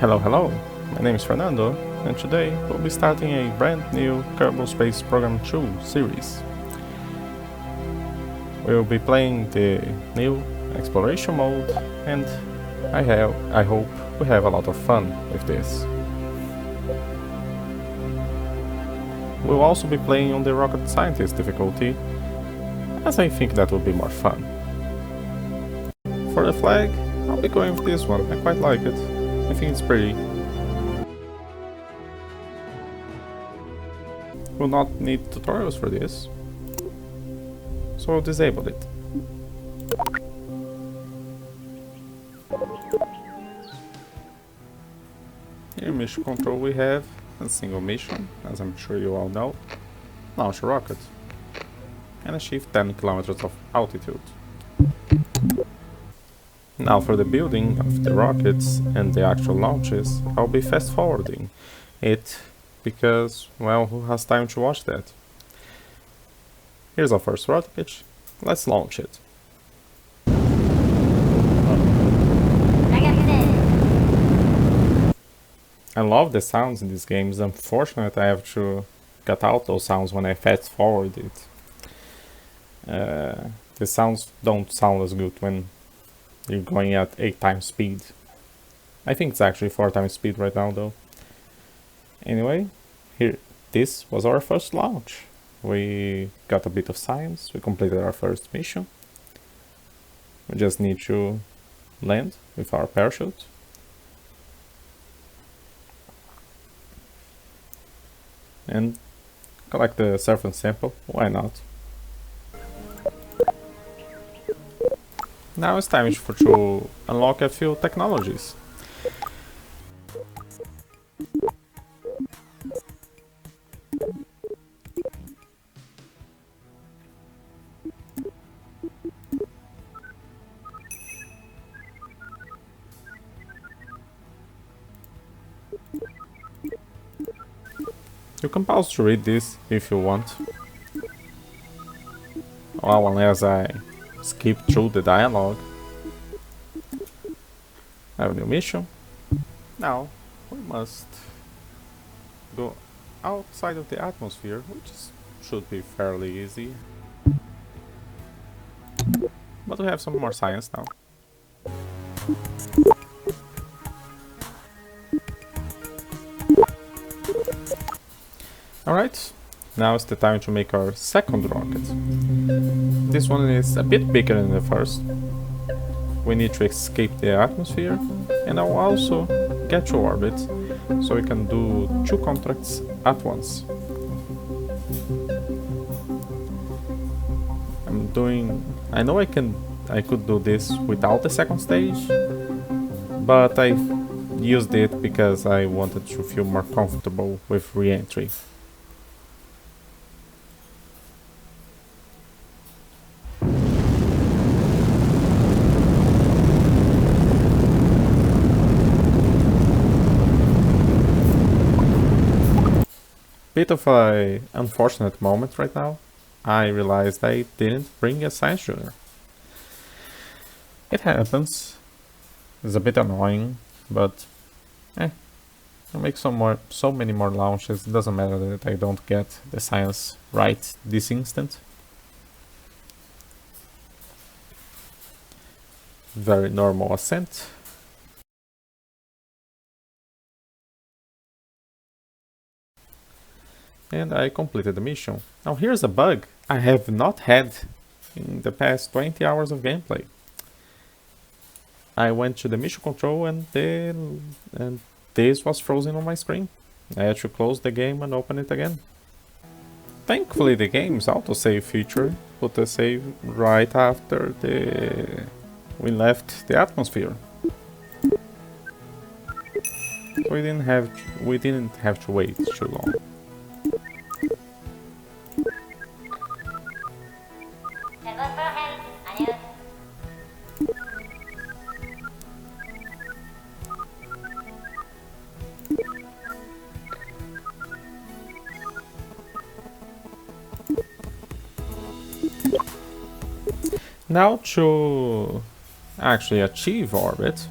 Hello, hello, my name is Fernando, and today we'll be starting a brand new Kerbal Space Program 2 series. We'll be playing the new exploration mode, and I hope we have a lot of fun with this. We'll also be playing on the Rocket Scientist difficulty, as I think that will be more fun. For the flag, I'll be going with this one, I quite like it. I think it's pretty. We'll not need tutorials for this, so we'll disable it. Here in mission control we have a single mission, as I'm sure you all know. Launch a rocket and achieve 10 kilometers of altitude. Now for the building of the rockets and the actual launches, I'll be fast forwarding it because, well, who has time to watch that? Here's our first rocket, let's launch it. I love the sounds in these games. Unfortunately, I have to cut out those sounds when I fast forward it. The sounds don't sound as good when you're going at 8 times speed. I think it's actually 4 times speed right now though. Anyway, this was our first launch. We got a bit of science, we completed our first mission. We just need to land with our parachute. And collect the surface sample, why not? Now it's time to unlock a few technologies. You can pause to read this if you want. Well, unless I skip through the dialogue. I have a new mission. Now we must go outside of the atmosphere, which should be fairly easy. But we have some more science now. Alright, now is the time to make our second rocket. This one is a bit bigger than the first. We need to escape the atmosphere, and I'll also get to orbit, so we can do 2 contracts at once. I know I could do this without the second stage, but I used it because I wanted to feel more comfortable with re-entry. Bit of an unfortunate moment right now. I realized I didn't bring a science junior. It happens. It's a bit annoying, but I'll make so many more launches. It doesn't matter that I don't get the science right this instant. Very normal ascent. And I completed the mission. Now here's a bug I have not had in the past 20 hours of gameplay. I went to the mission control and this was frozen on my screen. I had to close the game and open it again. Thankfully the game's autosave feature put the save right after we left the atmosphere. We didn't have to wait too long. Now to actually achieve orbit,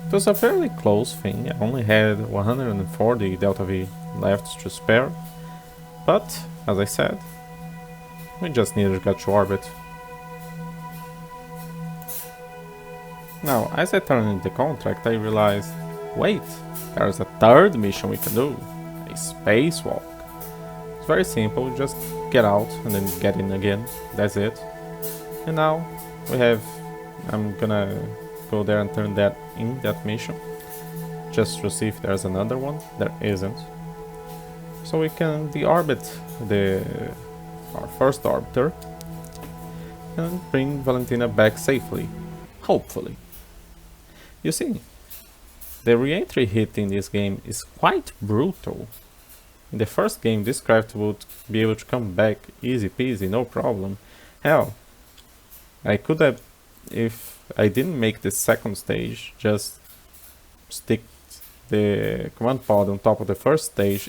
It was a fairly close thing. I only had 140 delta V left to spare, but as I said, we just needed to get to orbit. Now, as I turned in the contract, I realized, wait, there's a third mission we can do, a spacewalk. It's very simple, just get out and then get in again, that's it. And now we have, I'm gonna go there and turn that in, that mission, just to see if there's another one. There isn't. So we can deorbit our first orbiter and bring Valentina back safely, hopefully. You see, the re-entry hit in this game is quite brutal. In the first game, this craft would be able to come back easy peasy, no problem. Hell, I could have, if I didn't make the second stage, just stick the command pod on top of the first stage,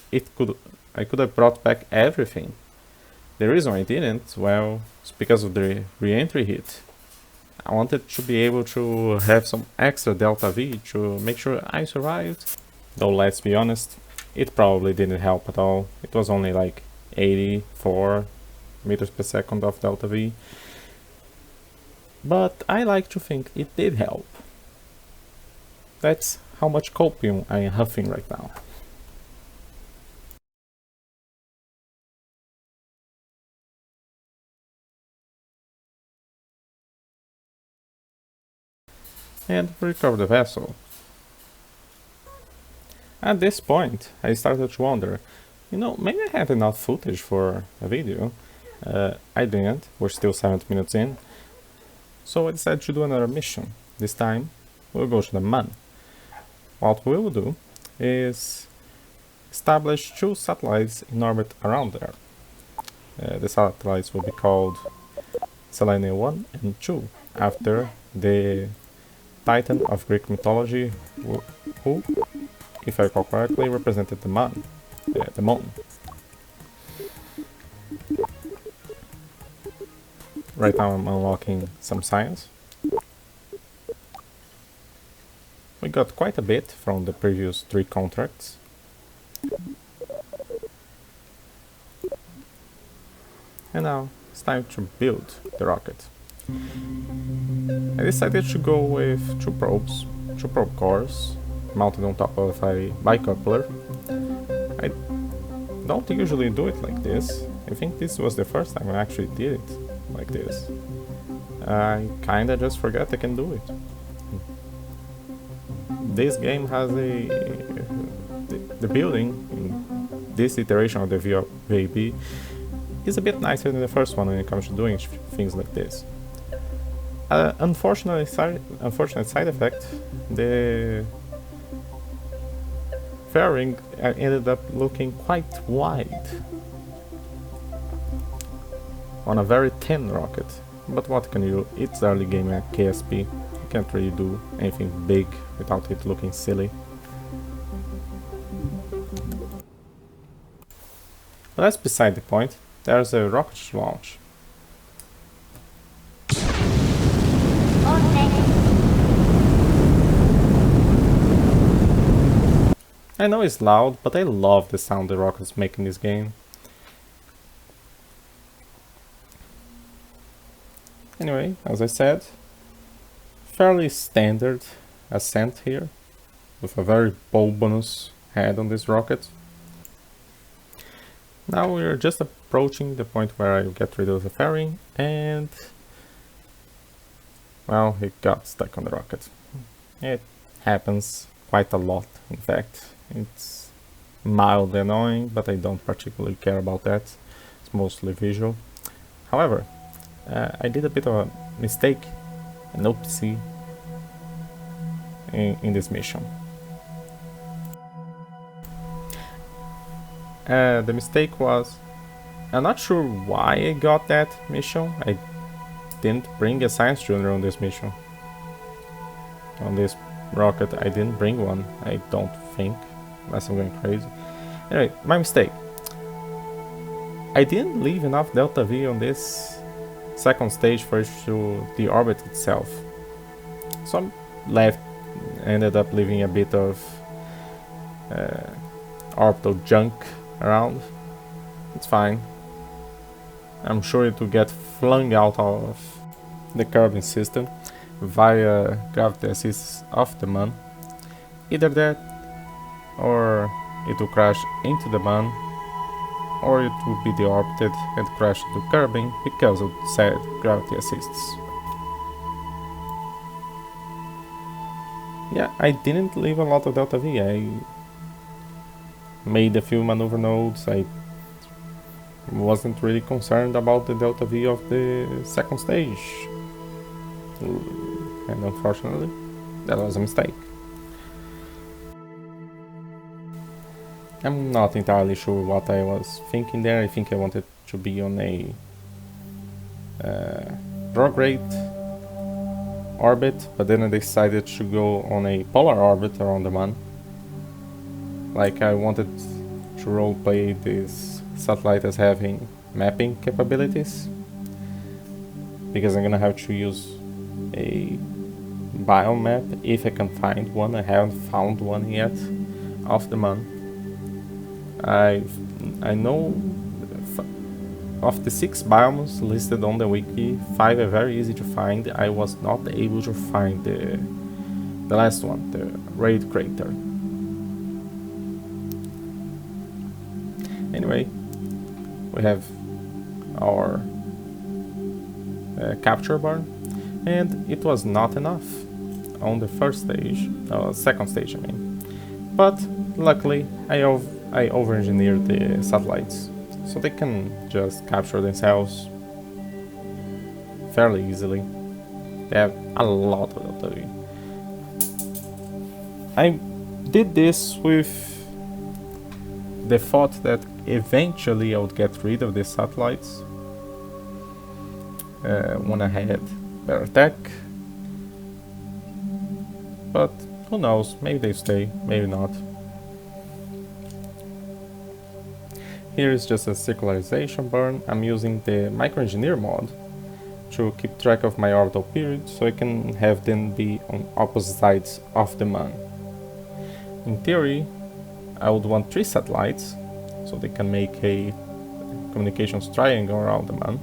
I could have brought back everything. The reason I didn't, well, it's because of the re-entry hit. I wanted to be able to have some extra delta V to make sure I survived. Though let's be honest, it probably didn't help at all. It was only like 84 meters per second of delta V. But I like to think it did help. That's how much copium I am huffing right now. And recover the vessel. At this point, I started to wonder, maybe I had enough footage for a video. I didn't, we're still 7 minutes in. So I decided to do another mission. This time, we'll go to the Moon. What we will do is establish 2 satellites in orbit around there. The satellites will be called Selene 1 and 2, after the Titan of Greek mythology, who, if I recall correctly, represented the moon. Right now I'm unlocking some science. We got quite a bit from the previous 3 contracts. And now it's time to build the rocket. I decided to go with 2 probes, 2 probe cores, mounted on top of a bicoupler. I don't usually do it like this. I think this was the first time I actually did it like this. I kinda just forgot I can do it. This game has the building in this iteration of the VAB is a bit nicer than the first one when it comes to doing things like this. Unfortunate side effect, the fairing ended up looking quite wide on a very thin rocket. But what can you do? It's early game at KSP. You can't really do anything big without it looking silly. But that's beside the point. There's a rocket to launch. I know it's loud, but I love the sound the rockets make in this game. Anyway, as I said, fairly standard ascent here, with a very bulbous head on this rocket. Now we're just approaching the point where I get rid of the fairing, and well, it got stuck on the rocket. It happens quite a lot, in fact. It's mildly annoying, but I don't particularly care about that. It's mostly visual. However, I did a bit of a mistake, an oopsie, in this mission. The mistake was, I'm not sure why I got that mission. I didn't bring a science junior on this mission. On this rocket, I didn't bring one, I don't think, unless I'm going crazy. Anyway, my mistake. I didn't leave enough delta V on this second stage for it to deorbit itself. So I left ended up leaving a bit of orbital junk around. It's fine. I'm sure it will get flung out of the Kerbin system via gravity assist of the Moon. Either that, or it will crash into the Moon, or it will be deorbited and crash into Kerbin because of said gravity assists. Yeah, I didn't leave a lot of Delta V. I made a few maneuver nodes. I wasn't really concerned about the Delta V of the second stage. And unfortunately, that was a mistake. I'm not entirely sure what I was thinking there. I think I wanted to be on a retrograde orbit, but then I decided to go on a polar orbit around the Moon. Like, I wanted to roleplay this satellite as having mapping capabilities, because I'm gonna have to use a biomap if I can find one. I haven't found one yet of the Moon. I know of the 6 biomes listed on the wiki, 5 are very easy to find. I was not able to find the last one, the raid crater. Anyway, we have our capture burn, and it was not enough on the first stage, second stage I mean. But luckily I over-engineered the satellites, so they can just capture themselves fairly easily. They have a lot of Delta V. I did this with the thought that eventually I would get rid of these satellites when I had better tech. But who knows, maybe they stay, maybe not. Here is just a circularization burn. I'm using the microengineer mod to keep track of my orbital period, so I can have them be on opposite sides of the Moon. In theory, I would want 3 satellites, so they can make a communications triangle around the Moon.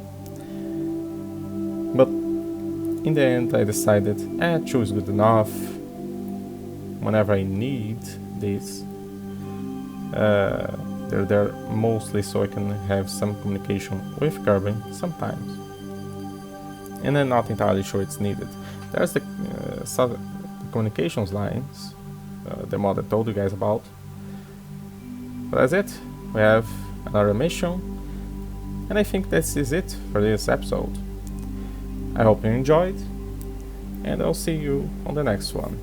But in the end I decided 2 is good enough. Whenever I need this, they're there mostly so I can have some communication with Kerbin sometimes. And I'm not entirely sure it's needed. There's the communications lines, the mod I told you guys about. But that's it. We have another mission, and I think this is it for this episode. I hope you enjoyed, and I'll see you on the next one.